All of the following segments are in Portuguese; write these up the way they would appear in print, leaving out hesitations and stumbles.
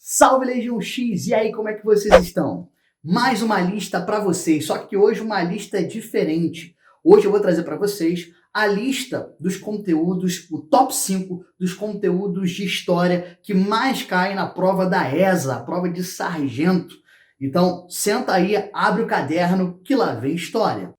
Salve Legião X! E aí, como é que vocês estão? Mais uma lista para vocês, só que hoje uma lista diferente. Hoje eu vou trazer para vocês a lista dos conteúdos, o top 5 dos conteúdos de história que mais caem na prova da ESA, a prova de sargento. Então, senta aí, abre o caderno que lá vem história.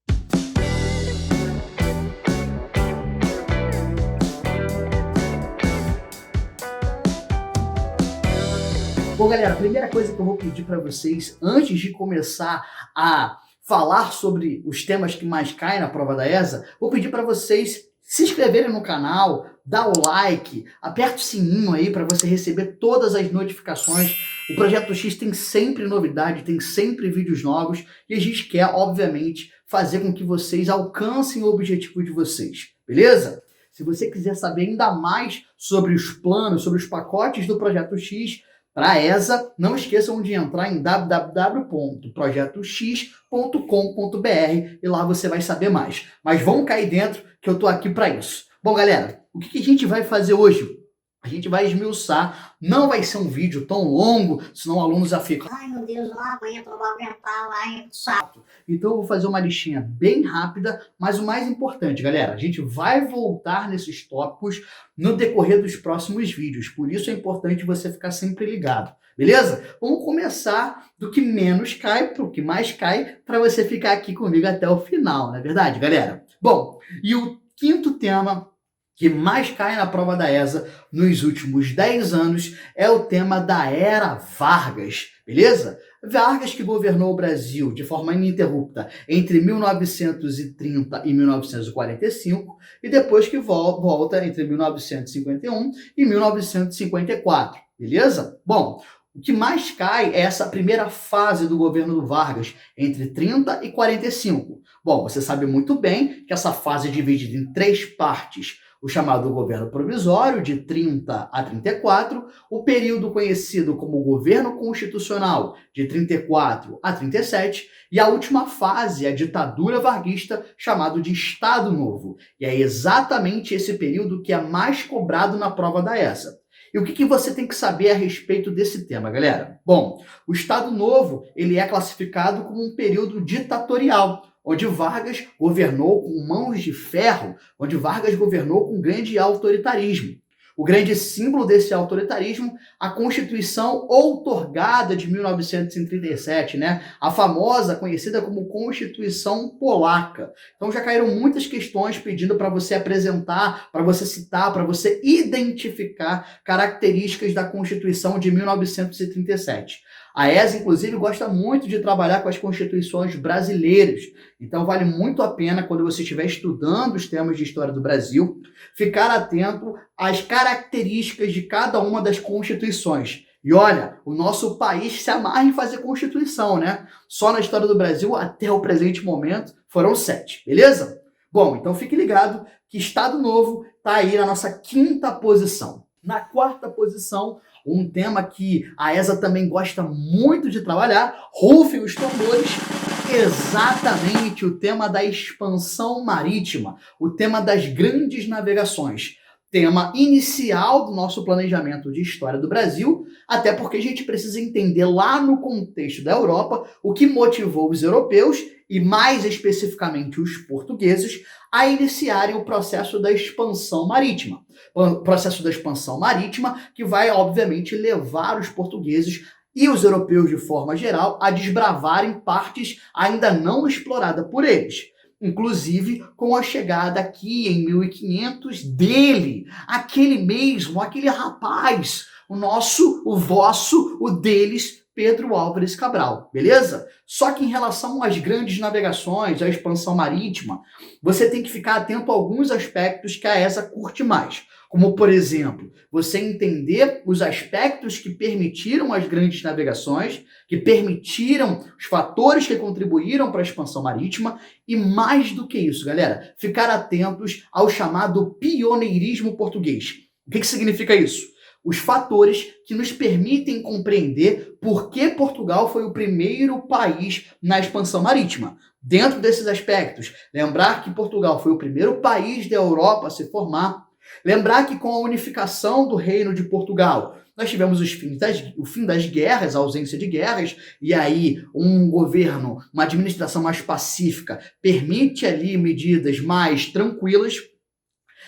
Bom, galera, a primeira coisa que eu vou pedir para vocês, antes de começar a falar sobre os temas que mais caem na prova da ESA, vou pedir para vocês se inscreverem no canal, dar o like, aperta o sininho aí para você receber todas as notificações. O Projeto X tem sempre novidade, tem sempre vídeos novos e a gente quer, obviamente, fazer com que vocês alcancem o objetivo de vocês, beleza? Se você quiser saber ainda mais sobre os planos, sobre os pacotes do Projeto X, para a ESA, não esqueçam de entrar em www.projetox.com.br e lá você vai saber mais. Mas vamos cair dentro que eu tô aqui para isso. Bom, galera, o que a gente vai fazer hoje? A gente vai esmiuçar, não vai ser um vídeo tão longo, senão o aluno já fica: ai meu Deus, eu não aguento, eu vou aguentar, ai, chato. Então eu vou fazer uma listinha bem rápida, mas o mais importante, galera, a gente vai voltar nesses tópicos no decorrer dos próximos vídeos, por isso é importante você ficar sempre ligado, beleza? Vamos começar do que menos cai para o que mais cai, para você ficar aqui comigo até o final, não é verdade, galera? Bom, e o quinto tema que mais cai na prova da ESA nos últimos 10 anos é o tema da Era Vargas, beleza? Vargas, que governou o Brasil de forma ininterrupta entre 1930 e 1945 e depois que volta entre 1951 e 1954, beleza? Bom, o que mais cai é essa primeira fase do governo do Vargas, entre 30 e 45. Bom, você sabe muito bem que essa fase é dividida em 3 partes. O chamado governo provisório, de 30 a 34, o período conhecido como governo constitucional, de 34 a 37, e a última fase, a ditadura varguista, chamado de Estado Novo. E é exatamente esse período que é mais cobrado na prova da ESA. E o que você tem que saber a respeito desse tema, galera? Bom, o Estado Novo ele é classificado como um período ditatorial, onde Vargas governou com mãos de ferro, onde Vargas governou com grande autoritarismo. O grande símbolo desse autoritarismo, a Constituição outorgada de 1937, né? A famosa, conhecida como Constituição Polaca. Então já caíram muitas questões pedindo para você apresentar, para você citar, para você identificar características da Constituição de 1937. A ESA, inclusive, gosta muito de trabalhar com as constituições brasileiras. Então, vale muito a pena, quando você estiver estudando os temas de história do Brasil, ficar atento às características de cada uma das constituições. E olha, o nosso país se amarra em fazer constituição, né? Só na história do Brasil, até o presente momento, foram 7, beleza? Bom, então fique ligado que Estado Novo está aí na nossa 5ª posição. Na 4ª posição, um tema que a ESA também gosta muito de trabalhar, rufem os tambores, exatamente o tema da expansão marítima, o tema das grandes navegações. Tema inicial do nosso planejamento de história do Brasil, até porque a gente precisa entender lá no contexto da Europa o que motivou os europeus, e mais especificamente os portugueses, a iniciarem o processo da expansão marítima. O processo da expansão marítima que vai, obviamente, levar os portugueses e os europeus, de forma geral, a desbravarem partes ainda não exploradas por eles. Inclusive com a chegada aqui em 1500 dele, aquele mesmo, aquele rapaz, o vosso, o deles, Pedro Álvares Cabral, beleza? Só que em relação às grandes navegações, à expansão marítima, você tem que ficar atento a alguns aspectos que a ESA curte mais. Como, por exemplo, você entender os aspectos que permitiram as grandes navegações, que permitiram os fatores que contribuíram para a expansão marítima, e mais do que isso, galera, ficar atentos ao chamado pioneirismo português. O que significa isso? Os fatores que nos permitem compreender por que Portugal foi o primeiro país na expansão marítima. Dentro desses aspectos, lembrar que Portugal foi o primeiro país da Europa a se formar, lembrar que com a unificação do Reino de Portugal, nós tivemos o fim das guerras, a ausência de guerras, e aí um governo, uma administração mais pacífica permite ali medidas mais tranquilas.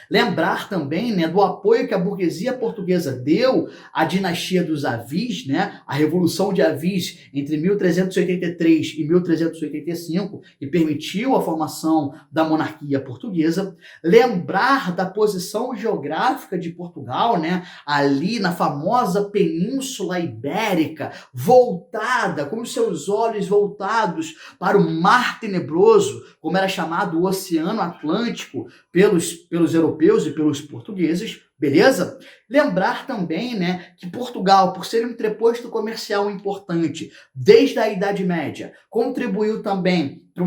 Lembrar também, né, do apoio que a burguesia portuguesa deu à dinastia dos Avis, né, a Revolução de Avis entre 1383 e 1385, que permitiu a formação da monarquia portuguesa. Lembrar da posição geográfica de Portugal, né, ali na famosa Península Ibérica, voltada, com os seus olhos voltados para o Mar Tenebroso, como era chamado o Oceano Atlântico pelos europeus e pelos portugueses, beleza? Lembrar também, né, que Portugal, por ser um entreposto comercial importante desde a Idade Média, contribuiu também para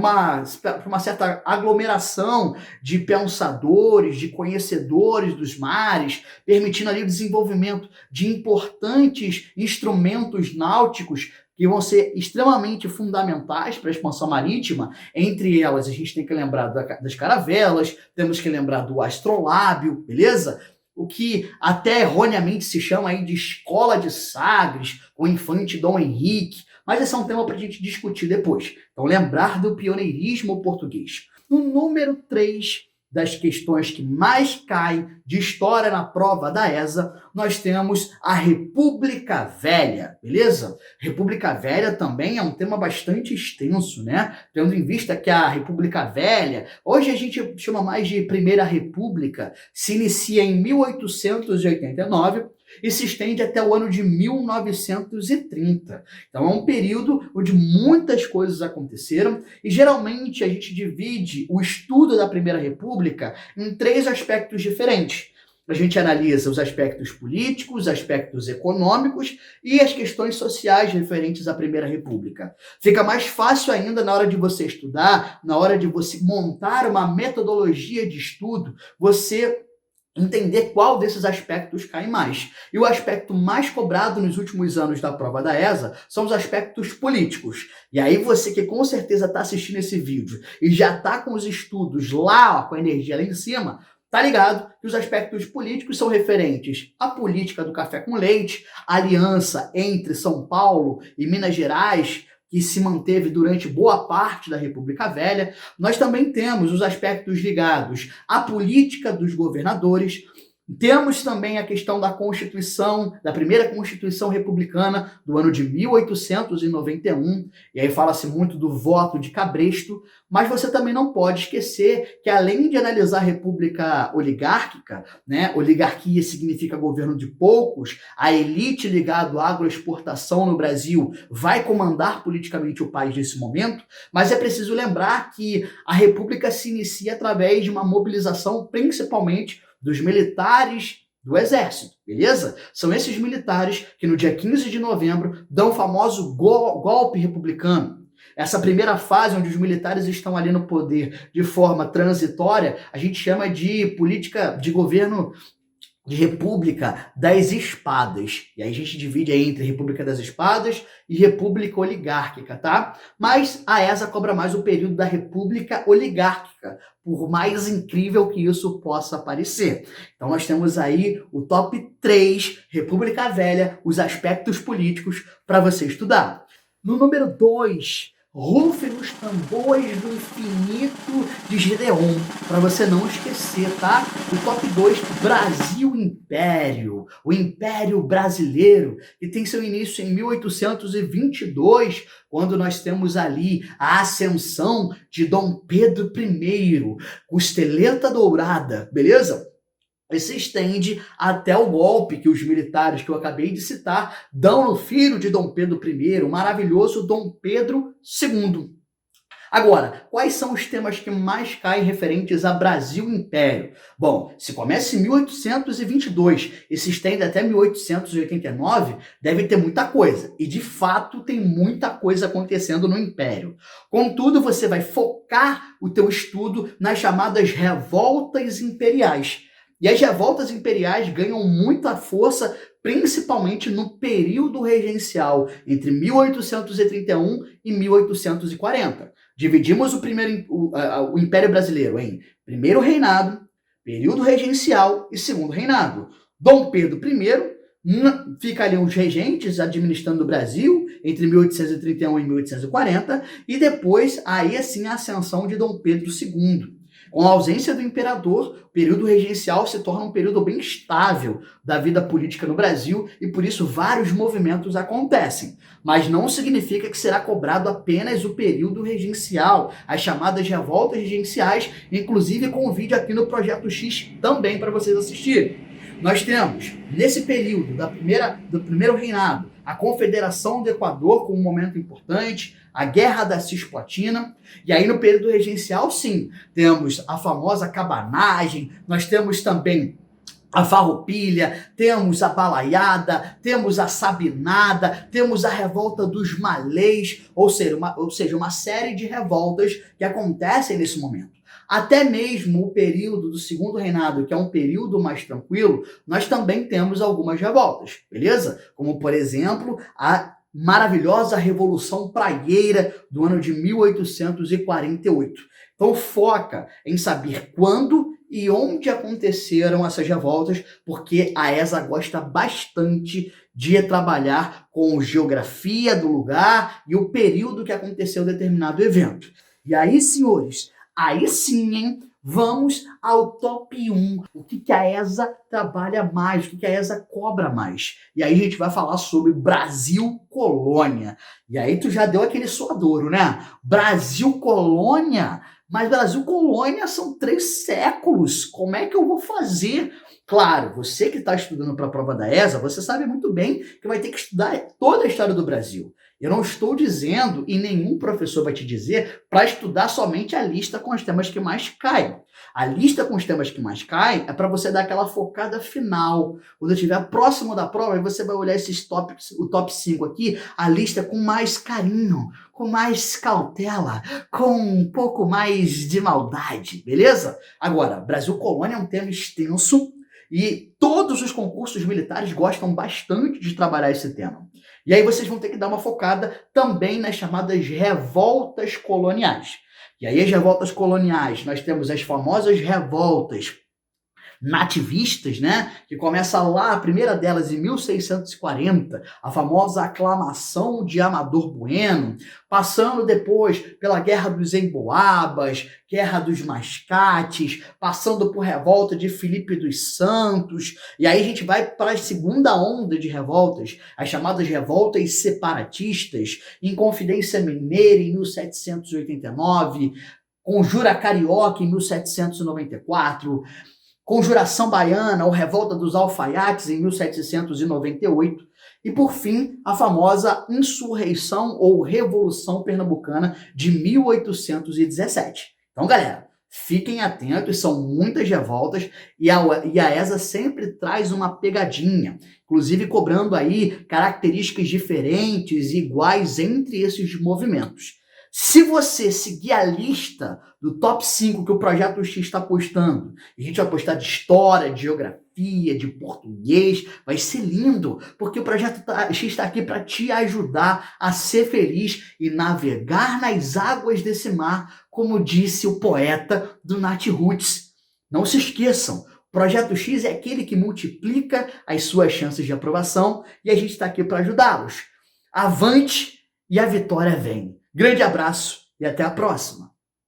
uma certa aglomeração de pensadores, de conhecedores dos mares, permitindo ali o desenvolvimento de importantes instrumentos náuticos que vão ser extremamente fundamentais para a expansão marítima. Entre elas, a gente tem que lembrar das caravelas, temos que lembrar do astrolábio, beleza? O que até erroneamente se chama aí de Escola de Sagres, com o infante Dom Henrique, mas esse é um tema para a gente discutir depois. Então, lembrar do pioneirismo português. No número 3 das questões que mais caem de história na prova da ESA, nós temos a República Velha, beleza? República Velha também é um tema bastante extenso, né? Tendo em vista que a República Velha, hoje a gente chama mais de Primeira República, se inicia em 1889 e se estende até o ano de 1930. Então é um período onde muitas coisas aconteceram e geralmente a gente divide o estudo da Primeira República em 3 aspectos diferentes. A gente analisa os aspectos políticos, os aspectos econômicos e as questões sociais referentes à Primeira República. Fica mais fácil ainda na hora de você estudar, na hora de você montar uma metodologia de estudo, você entender qual desses aspectos cai mais. E o aspecto mais cobrado nos últimos anos da prova da ESA são os aspectos políticos. E aí você que com certeza está assistindo esse vídeo e já está com os estudos lá, ó, com a energia lá em cima, tá ligado que os aspectos políticos são referentes à política do café com leite, a aliança entre São Paulo e Minas Gerais, que se manteve durante boa parte da República Velha. Nós também temos os aspectos ligados à política dos governadores. Temos também a questão da Constituição, da primeira Constituição Republicana do ano de 1891, e aí fala-se muito do voto de Cabresto, mas você também não pode esquecer que além de analisar a República oligárquica, né, oligarquia significa governo de poucos, a elite ligada à agroexportação no Brasil vai comandar politicamente o país nesse momento, mas é preciso lembrar que a República se inicia através de uma mobilização principalmente dos militares do exército, beleza? São esses militares que no dia 15 de novembro dão o famoso golpe republicano. Essa primeira fase, onde os militares estão ali no poder de forma transitória, a gente chama de política de governo de República das Espadas. E aí a gente divide aí entre República das Espadas e República Oligárquica, tá? Mas a ESA cobra mais o período da República Oligárquica, por mais incrível que isso possa parecer. Então nós temos aí o top 3, República Velha, os aspectos políticos para você estudar. No número 2, rufem os tambores do infinito de Gedeon, para você não esquecer, tá? O top 2, Brasil Império, o Império Brasileiro, que tem seu início em 1822, quando nós temos ali a ascensão de Dom Pedro I, costeleta dourada, beleza? E se estende até o golpe que os militares que eu acabei de citar dão no filho de Dom Pedro I, o maravilhoso Dom Pedro II. Agora, quais são os temas que mais caem referentes a Brasil Império? Bom, se começa em 1822 e se estende até 1889, deve ter muita coisa. E, de fato, tem muita coisa acontecendo no Império. Contudo, você vai focar o teu estudo nas chamadas revoltas imperiais. E as revoltas imperiais ganham muita força, principalmente no período regencial, entre 1831 e 1840. Dividimos o Império Brasileiro em primeiro reinado, período regencial e segundo reinado. Dom Pedro I Fica ali os regentes administrando o Brasil entre 1831 e 1840, e depois, aí assim, a ascensão de Dom Pedro II. Com a ausência do imperador, o período regencial se torna um período bem estável da vida política no Brasil e por isso vários movimentos acontecem. Mas não significa que será cobrado apenas o período regencial, as chamadas revoltas regenciais, inclusive com um vídeo aqui no Projeto X também para vocês assistirem. Nós temos, nesse período do primeiro reinado, a Confederação do Equador como um momento importante, a Guerra da Cisplatina, e aí no período regencial, sim, temos a famosa cabanagem, nós temos também a farroupilha, temos a balaiada, temos a sabinada, temos a revolta dos malês, ou seja, uma série de revoltas que acontecem nesse momento. Até mesmo o período do segundo reinado, que é um período mais tranquilo, nós também temos algumas revoltas, beleza? Como, por exemplo, a maravilhosa Revolução Praieira do ano de 1848. Então foca em saber quando e onde aconteceram essas revoltas, porque a ESA gosta bastante de trabalhar com geografia do lugar e o período que aconteceu determinado evento. E aí, senhores, aí sim, hein? Vamos ao top 1. O que a ESA trabalha mais? O que a ESA cobra mais? E aí a gente vai falar sobre Brasil Colônia. E aí tu já deu aquele suadouro, né? Brasil Colônia? Mas Brasil Colônia são 3 séculos. Como é que eu vou fazer? Claro, você que está estudando para a prova da ESA, você sabe muito bem que vai ter que estudar toda a história do Brasil. Eu não estou dizendo, e nenhum professor vai te dizer, para estudar somente a lista com os temas que mais caem. A lista com os temas que mais caem é para você dar aquela focada final. Quando estiver próximo da prova, aí você vai olhar o top 5 aqui, a lista com mais carinho, com mais cautela, com um pouco mais de maldade, beleza? Agora, Brasil Colônia é um tema extenso e todos os concursos militares gostam bastante de trabalhar esse tema. E aí vocês vão ter que dar uma focada também nas chamadas revoltas coloniais. E aí as revoltas coloniais, nós temos as famosas revoltas nativistas, né? Que começa lá, a primeira delas em 1640, a famosa aclamação de Amador Bueno, passando depois pela Guerra dos Emboabas, Guerra dos Mascates, passando por revolta de Filipe dos Santos, e aí a gente vai para a segunda onda de revoltas, as chamadas revoltas separatistas, Inconfidência Mineira em 1789, Conjura Carioca em 1794, Conjuração Baiana ou Revolta dos Alfaiates em 1798 e, por fim, a famosa Insurreição ou Revolução Pernambucana de 1817. Então, galera, fiquem atentos, são muitas revoltas e a ESA sempre traz uma pegadinha, inclusive cobrando aí características diferentes e iguais entre esses movimentos. Se você seguir a lista do top 5 que o Projeto X está postando, e a gente vai postar de história, de geografia, de português, vai ser lindo, porque o Projeto X está aqui para te ajudar a ser feliz e navegar nas águas desse mar, como disse o poeta do Nat Roots. Não se esqueçam, o Projeto X é aquele que multiplica as suas chances de aprovação e a gente está aqui para ajudá-los. Avante e a vitória vem. Grande abraço e até a próxima!